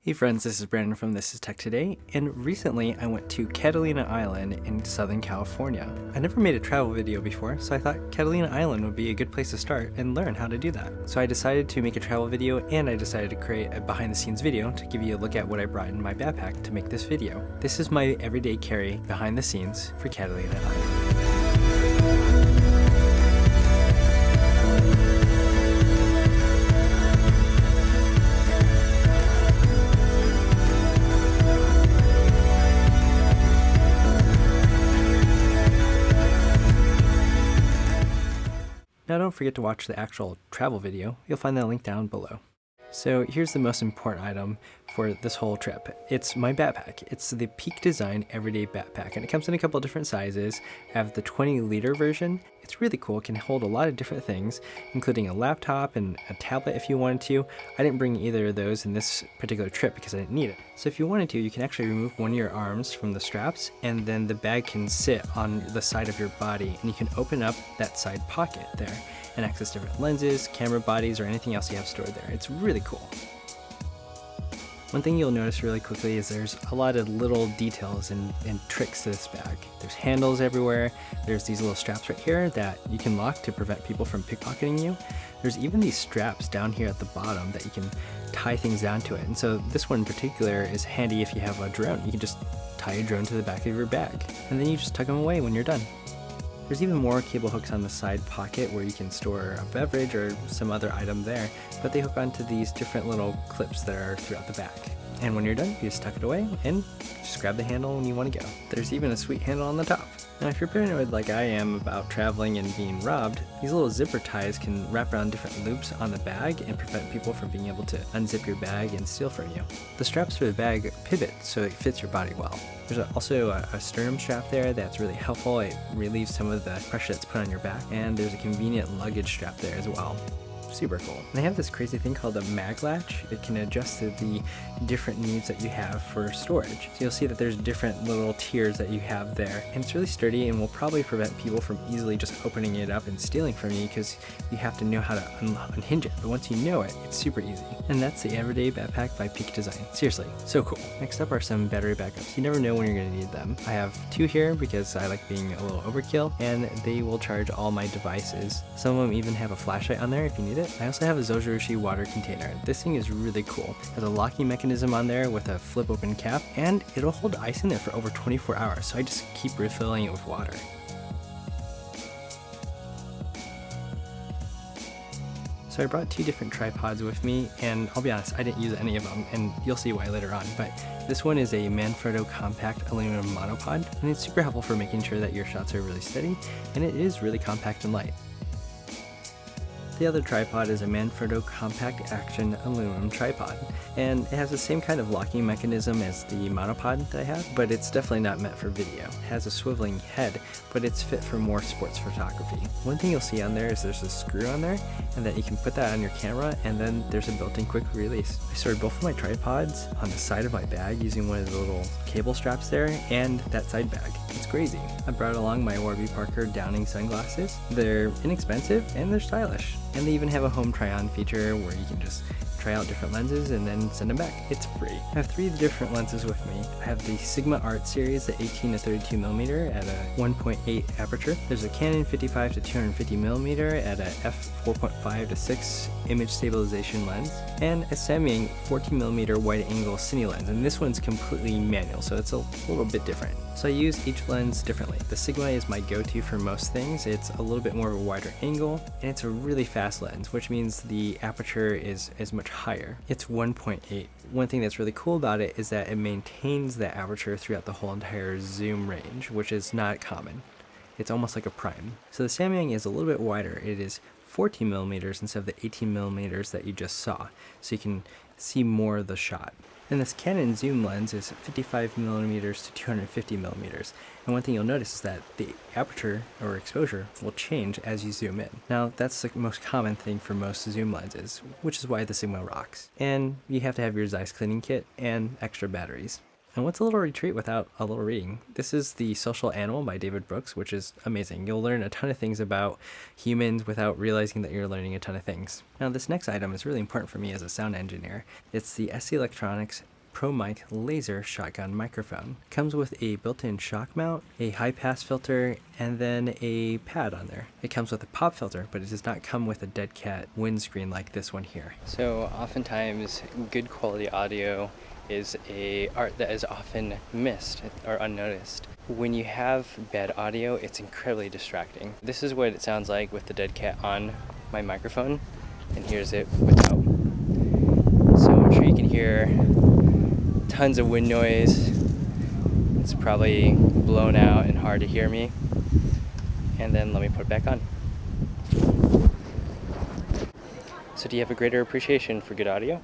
Hey friends, this is Brandon from This Is Tech Today, and recently I went to Catalina Island in Southern California. I never made a travel video before, so I thought Catalina Island would be a good place to start and learn how to do that. So I decided to make a travel video, and I decided to create a behind the scenes video to give you a look at what I brought in my backpack to make this video. This is my everyday carry behind the scenes for Catalina Island. Now don't forget to watch the actual travel video, you'll find that link down below. So here's the most important item for this whole trip. It's my backpack. It's the Peak Design Everyday Backpack, and it comes in a couple different sizes. I have the 20-liter version. It's really cool, it can hold a lot of different things, including a laptop and a tablet if you wanted to. I didn't bring either of those in this particular trip because I didn't need it. So if you wanted to, you can actually remove one of your arms from the straps, and then the bag can sit on the side of your body, and you can open up that side pocket there and access different lenses, camera bodies, or anything else you have stored there. It's really cool. One thing you'll notice really quickly is there's a lot of little details and tricks to this bag. There's handles everywhere, there's these little straps right here that you can lock to prevent people from pickpocketing you. There's even these straps down here at the bottom that you can tie things down to it. And so this one in particular is handy if you have a drone. You can just tie your drone to the back of your bag, and then you just tuck them away when you're done. There's even more cable hooks on the side pocket where you can store a beverage or some other item there, but they hook onto these different little clips that are throughout the back. And when you're done, you just tuck it away and just grab the handle when you want to go. There's even a sweet handle on the top. Now if you're paranoid like I am about traveling and being robbed, these little zipper ties can wrap around different loops on the bag and prevent people from being able to unzip your bag and steal from you. The straps for the bag pivot so it fits your body well. There's also a sternum strap there that's really helpful. It relieves some of the pressure that's put on your back, and there's a convenient luggage strap there as well. Super cool. And they have this crazy thing called a mag latch. It can adjust to the different needs that you have for storage. So you'll see that there's different little tiers that you have there, and it's really sturdy and will probably prevent people from easily just opening it up and stealing from you, because you have to know how to unhinge it. But once you know it, it's super easy. And that's the Everyday Backpack by Peak Design. Seriously, so cool. Next up are some battery backups. You never know when you're going to need them. I have two here because I like being a little overkill, and they will charge all my devices. Some of them even have a flashlight on there if you need it. I also have a Zojirushi water container. This thing is really cool. It has a locking mechanism on there with a flip open cap, and it'll hold ice in there for over 24 hours, so I just keep refilling it with water. So I brought two different tripods with me, and I'll be honest, I didn't use any of them, and you'll see why later on, but this one is a Manfrotto compact aluminum monopod, and it's super helpful for making sure that your shots are really steady, and it is really compact and light. The other tripod is a Manfrotto Compact Action aluminum tripod, and it has the same kind of locking mechanism as the monopod that I have, but it's definitely not meant for video. It has a swiveling head, but it's fit for more sports photography. One thing you'll see on there is there's a screw on there, and that you can put that on your camera, and then there's a built-in quick release. I stored both of my tripods on the side of my bag using one of the little cable straps there, and that side bag. It's crazy. I brought along my Warby Parker Downing sunglasses. They're inexpensive and they're stylish. And they even have a home try-on feature where you can just try out different lenses and then send them back. It's free. I have three different lenses with me. I have the Sigma Art series, the 18 to 32mm at a 1.8 aperture. There's a Canon 55 to 250mm at a f4.5 to 6 image stabilization lens, and a Samyang 14mm wide angle cine lens, and this one's completely manual, so it's a little bit different. So I use each lens differently. The Sigma is my go-to for most things. It's a little bit more of a wider angle, and it's a really fast lens, which means the aperture is much higher. It's 1.8. One thing that's really cool about it is that it maintains the aperture throughout the whole entire zoom range, which is not common. It's almost like a prime. So the Samyang is a little bit wider. It is 14mm instead of the 18mm that you just saw, so you can see more of the shot. And this Canon zoom lens is 55mm to 250mm. And one thing you'll notice is that the aperture or exposure will change as you zoom in. Now that's the most common thing for most zoom lenses, which is why the Sigma rocks. And you have to have your Zeiss cleaning kit and extra batteries. And what's a little retreat without a little reading? This is The Social Animal by David Brooks, which is amazing. You'll learn a ton of things about humans without realizing that you're learning a ton of things. Now this next item is really important for me as a sound engineer. It's the SC Electronics Pro Mic laser shotgun microphone. It comes with a built-in shock mount, a high pass filter, and then a pad on there. It comes with a pop filter, but it does not come with a dead cat windscreen like this one here. So oftentimes good quality audio is a art that is often missed or unnoticed. When you have bad audio, it's incredibly distracting. This is what it sounds like with the dead cat on my microphone, and here's it without. So I'm sure you can hear tons of wind noise. It's probably blown out and hard to hear me. And then let me put it back on. So do you have a greater appreciation for good audio?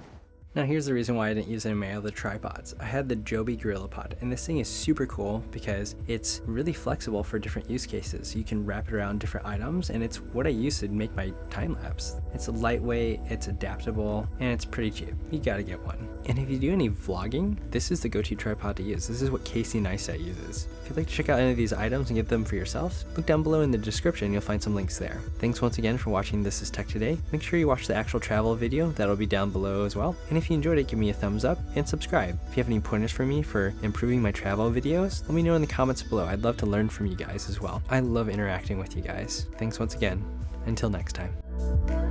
Now here's the reason why I didn't use any of my other tripods. I had the Joby GorillaPod, and this thing is super cool because it's really flexible for different use cases. You can wrap it around different items, and it's what I use to make my time lapse. It's lightweight, it's adaptable, and it's pretty cheap. You gotta get one. And if you do any vlogging, this is the go-to tripod to use. This is what Casey Neistat uses. If you'd like to check out any of these items and get them for yourself, look down below in the description, you'll find some links there. Thanks once again for watching This Is Tech Today. Make sure you watch the actual travel video, that'll be down below as well. And if you enjoyed it, give me a thumbs up and subscribe. If you have any pointers for me for improving my travel videos, let me know in the comments below. I'd love to learn from you guys as well. I love interacting with you guys. Thanks once again. Until next time.